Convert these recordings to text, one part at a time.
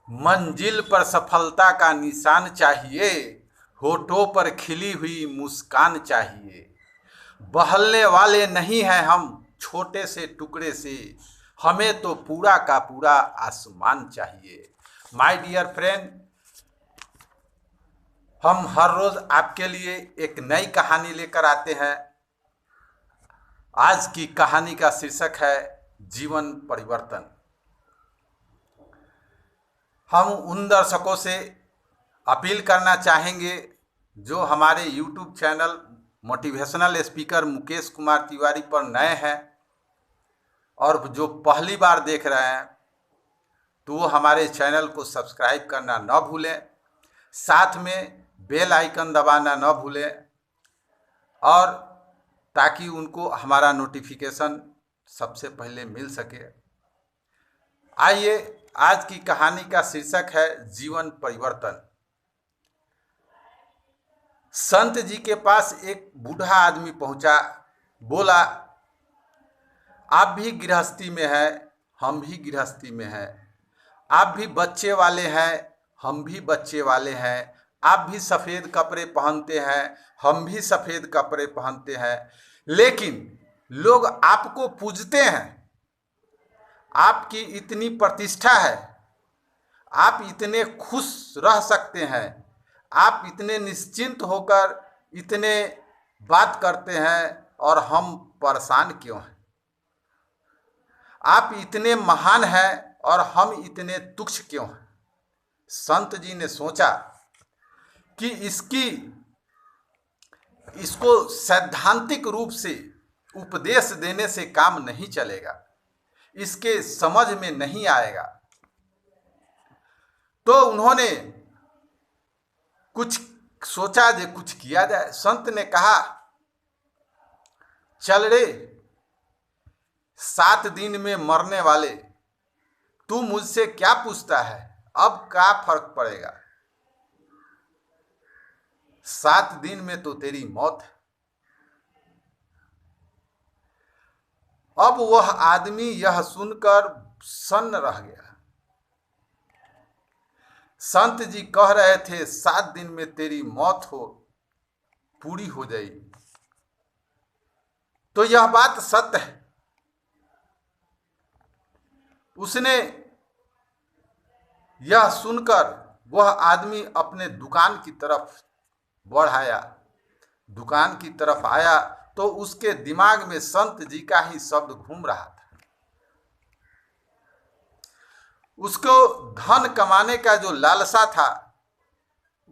मंजिल पर सफलता का निशान चाहिए, होठों पर खिली हुई मुस्कान चाहिए। बहलने वाले नहीं हैं हम छोटे से टुकड़े से, हमें तो पूरा का पूरा आसमान चाहिए। माय डियर फ्रेंड, हम हर रोज आपके लिए एक नई कहानी लेकर आते हैं। आज की कहानी का शीर्षक है जीवन परिवर्तन। हम उन दर्शकों से अपील करना चाहेंगे जो हमारे YouTube channel motivational speaker Mukesh Kumar Tiwari पर नए हैं और जो पहली बार देख रहे हैं तो वो हमारे चैनल को सब्सक्राइब करना न भूलें, साथ में बेल आइकन दबाना न भूलें और ताकि उनको हमारा नोटिफिकेशन सबसे पहले मिल सके। आइए, आज की कहानी का शीर्षक है जीवन परिवर्तन। संत जी के पास एक बूढ़ा आदमी पहुंचा। बोला, आप भी गृहस्थी में हैं, हम भी गृहस्थी में हैं। आप भी बच्चे वाले हैं, हम भी बच्चे वाले हैं। आप भी सफ़ेद कपड़े पहनते हैं, हम भी सफ़ेद कपड़े पहनते हैं। लेकिन लोग आपको पूजते हैं, आपकी इतनी प्रतिष्ठा है, आप इतने खुश रह सकते हैं, आप इतने निश्चिंत होकर इतने बात करते हैं और हम परेशान क्यों हैं? आप इतने महान हैं और हम इतने तुच्छ क्यों हैं? संत जी ने सोचा कि इसको सैद्धांतिक रूप से उपदेश देने से काम नहीं चलेगा, इसके समझ में नहीं आएगा। तो उन्होंने कुछ सोचा जे कुछ किया जाए। संत ने कहा, चल रे, 7 दिन में मरने वाले, तू मुझसे क्या पूछता है? अब क्या फर्क पड़ेगा? 7 दिन में तो तेरी मौत है। अब वह आदमी यह सुनकर सन्न रह गया। संत जी कह रहे थे 7 दिन में तेरी मौत पूरी हो जाएगी, तो यह बात सत्य है। उसने यह सुनकर वह आदमी अपने दुकान की तरफ बढ़ाया। दुकान की तरफ आया तो उसके दिमाग में संत जी का ही शब्द घूम रहा था। उसको धन कमाने का जो लालसा था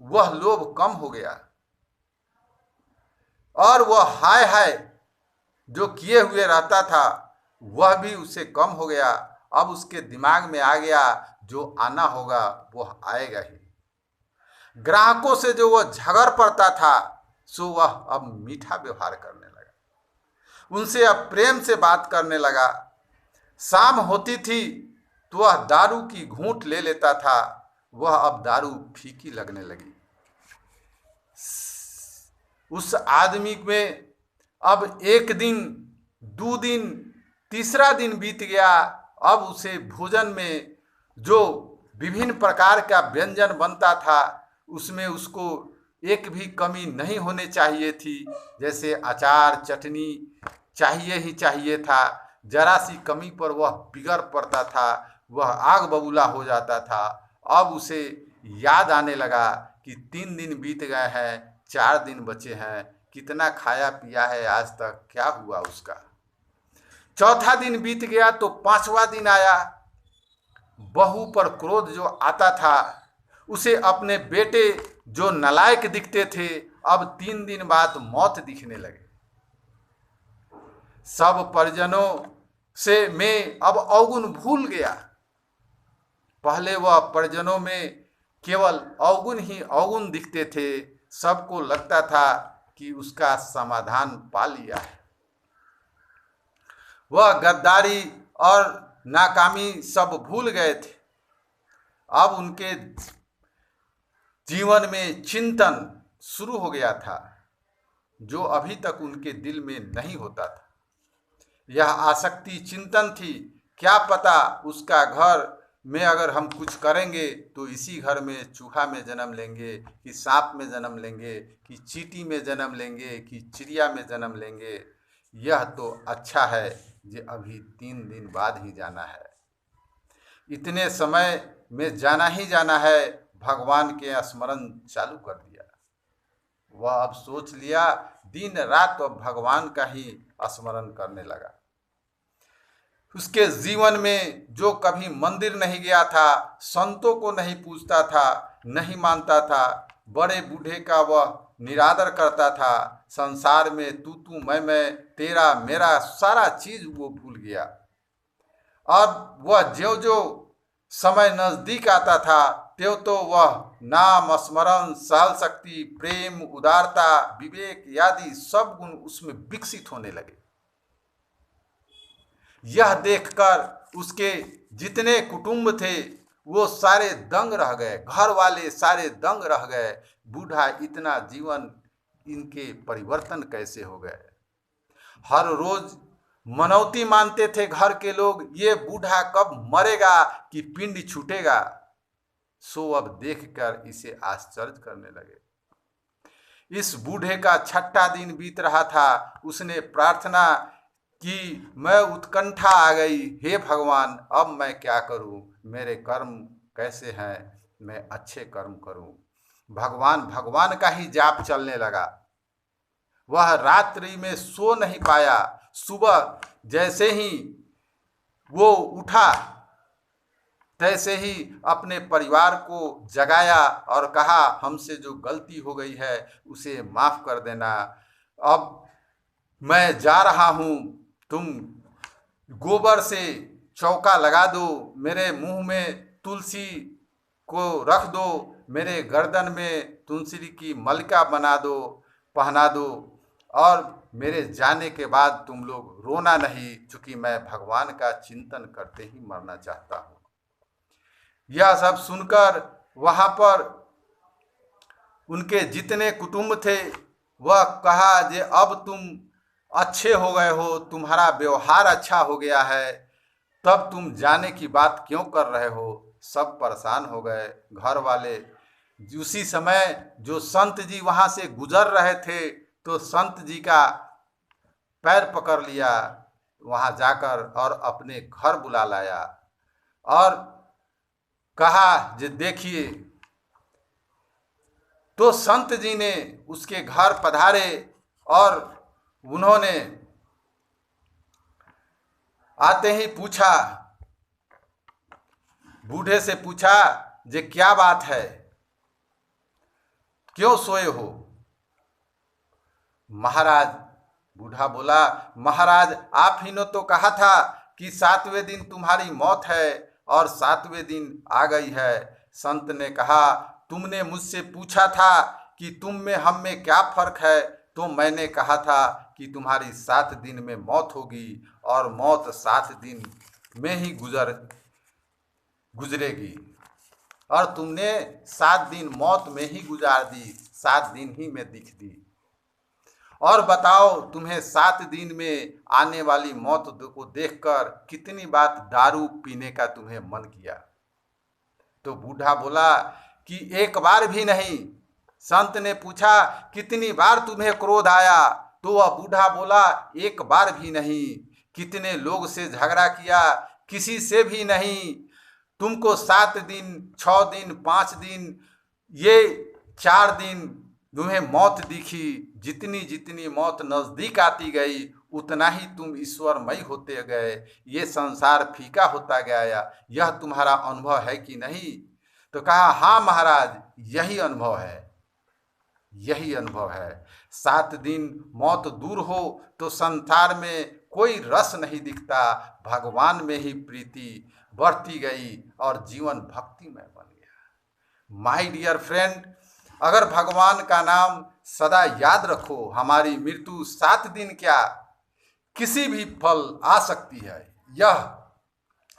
वह लोभ कम हो गया और वह हाय हाय जो किए हुए रहता था वह भी उसे कम हो गया। अब उसके दिमाग में आ गया जो आना होगा वह आएगा ही। ग्राहकों से जो वह झगड़ पड़ता था सो वह अब मीठा व्यवहार करने लगा, उनसे अब प्रेम से बात करने लगा। शाम होती थी तो वह दारू की घूंट ले लेता था, वह अब दारू फीकी लगने लगी। उस आदमी में अब 1 दिन, 2 दिन, तीसरा दिन बीत गया। अब उसे भोजन में जो विभिन्न प्रकार का व्यंजन बनता था उसमें उसको एक भी कमी नहीं होने चाहिए थी। जैसे अचार चटनी चाहिए ही चाहिए था, जरा सी कमी पर वह बिगड़ पड़ता था, वह आग बबूला हो जाता था। अब उसे याद आने लगा कि 3 दिन बीत गए हैं, 4 दिन बचे हैं, कितना खाया पिया है आज तक, क्या हुआ उसका। चौथा दिन बीत गया तो 5वां दिन आया। बहू पर क्रोध जो आता था, उसे अपने बेटे जो नालायक दिखते थे अब 3 दिन बाद मौत दिखने लगे। सब परिजनों से में अब अवगुण भूल गया। पहले वह परिजनों में केवल अवगुण ही अवगुण दिखते थे, सबको लगता था कि उसका समाधान पा लिया है। वह गद्दारी और नाकामी सब भूल गए थे। अब उनके जीवन में चिंतन शुरू हो गया था जो अभी तक उनके दिल में नहीं होता था। यह आसक्ति चिंतन थी। क्या पता उसका घर में अगर हम कुछ करेंगे तो इसी घर में चूहा में जन्म लेंगे, कि सांप में जन्म लेंगे, कि चींटी में जन्म लेंगे, कि चिड़िया में जन्म लेंगे। यह तो अच्छा है जे अभी 3 दिन बाद ही जाना है। इतने समय में जाना ही जाना है, भगवान के स्मरण चालू कर दिया। वह अब सोच लिया, दिन रात अब भगवान का ही स्मरण करने लगा। उसके जीवन में जो कभी मंदिर नहीं गया था, संतों को नहीं पूछता था, नहीं मानता था, बड़े बूढ़े का वह निरादर करता था, संसार में तू तू मैं, तेरा मेरा सारा चीज वो भूल गया। अब वह जो जो समय नजदीक आता था त्यों तो वह नाम, स्मरण, सहल शक्ति, प्रेम, उदारता, विवेक आदि सब गुण उसमें विकसित होने लगे। यह देखकर उसके जितने कुटुंब थे वो सारे दंग रह गए, घर वाले सारे दंग रह गए। बूढ़ा इतना जीवन इनके परिवर्तन कैसे हो गए। हर रोज मनौती मानते थे घर के लोग, ये बूढ़ा कब मरेगा कि पिंड छूटेगा। सो अब देखकर इसे आश्चर्य करने लगे। इस बूढ़े का 6ठा दिन बीत रहा था। उसने प्रार्थना कि मैं उत्कंठा आ गई, हे भगवान अब मैं क्या करूं, मेरे कर्म कैसे हैं, मैं अच्छे कर्म करूं। भगवान भगवान का ही जाप चलने लगा। वह रात्रि में सो नहीं पाया। सुबह जैसे ही वो उठा तैसे ही अपने परिवार को जगाया और कहा, हमसे जो गलती हो गई है उसे माफ कर देना। अब मैं जा रहा हूँ, तुम गोबर से चौका लगा दो, मेरे मुंह में तुलसी को रख दो, मेरे गर्दन में तुलसी की मलिका बना दो, पहना दो, और मेरे जाने के बाद तुम लोग रोना नहीं, चूंकि मैं भगवान का चिंतन करते ही मरना चाहता हूँ। यह सब सुनकर वहाँ पर उनके जितने कुटुंब थे वह कहा जे अब तुम अच्छे हो गए हो, तुम्हारा व्यवहार अच्छा हो गया है, तब तुम जाने की बात क्यों कर रहे हो। सब परेशान हो गए घर वाले। उसी समय जो संत जी वहाँ से गुजर रहे थे तो संत जी का पैर पकड़ लिया वहाँ जाकर और अपने घर बुला लाया और कहा जे देखिए। तो संत जी ने उसके घर पधारे और उन्होंने आते ही पूछा, बूढ़े से पूछा जे क्या बात है, क्यों सोए हो। महाराज, बूढ़ा बोला, महाराज आप ही ने तो कहा था कि 7वें दिन तुम्हारी मौत है और 7वें दिन आ गई है। संत ने कहा, तुमने मुझसे पूछा था कि तुम में हम में क्या फर्क है, तो मैंने कहा था कि तुम्हारी 7 दिन में मौत होगी और मौत 7 दिन में ही गुजरेगी, और तुमने 7 दिन मौत में ही गुजार दी, 7 दिन ही में दिख दी। और बताओ तुम्हें 7 दिन में आने वाली मौत को देखकर कितनी बात दारू पीने का तुम्हें मन किया। तो बूढ़ा बोला कि एक बार भी नहीं। संत ने पूछा, कितनी बार तुम्हें क्रोध आया, तो वह बूढ़ा बोला, एक बार भी नहीं। कितने लोग से झगड़ा किया, किसी से भी नहीं। तुमको 7 दिन, 6 दिन, 5 दिन, ये 4 दिन तुम्हें मौत दिखी। जितनी जितनी मौत नजदीक आती गई उतना ही तुम ईश्वरमय होते गए, ये संसार फीका होता गया। यह तुम्हारा अनुभव है कि नहीं। तो कहा, हाँ महाराज यही अनुभव है, यही अनुभव है। 7 दिन मौत दूर हो तो संसार में कोई रस नहीं दिखता, भगवान में ही प्रीति बढ़ती गई और जीवन भक्तिमय बन गया। माय डियर फ्रेंड, अगर भगवान का नाम सदा याद रखो, हमारी मृत्यु 7 दिन क्या किसी भी पल आ सकती है। यह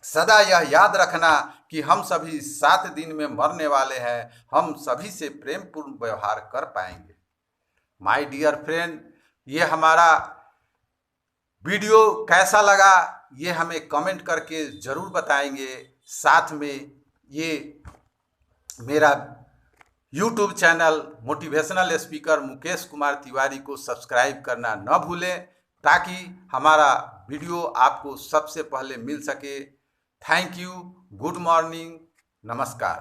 सदा यह याद रखना कि हम सभी 7 दिन में मरने वाले हैं, हम सभी से प्रेम पूर्ण व्यवहार कर पाएंगे। माय डियर फ्रेंड, ये हमारा वीडियो कैसा लगा ये हमें कमेंट करके ज़रूर बताएंगे। साथ में ये मेरा YouTube channel motivational speaker Mukesh Kumar Tiwari को सब्सक्राइब करना न भूलें, ताकि हमारा वीडियो आपको सबसे पहले मिल सके। थैंक यू, गुड मॉर्निंग, नमस्कार।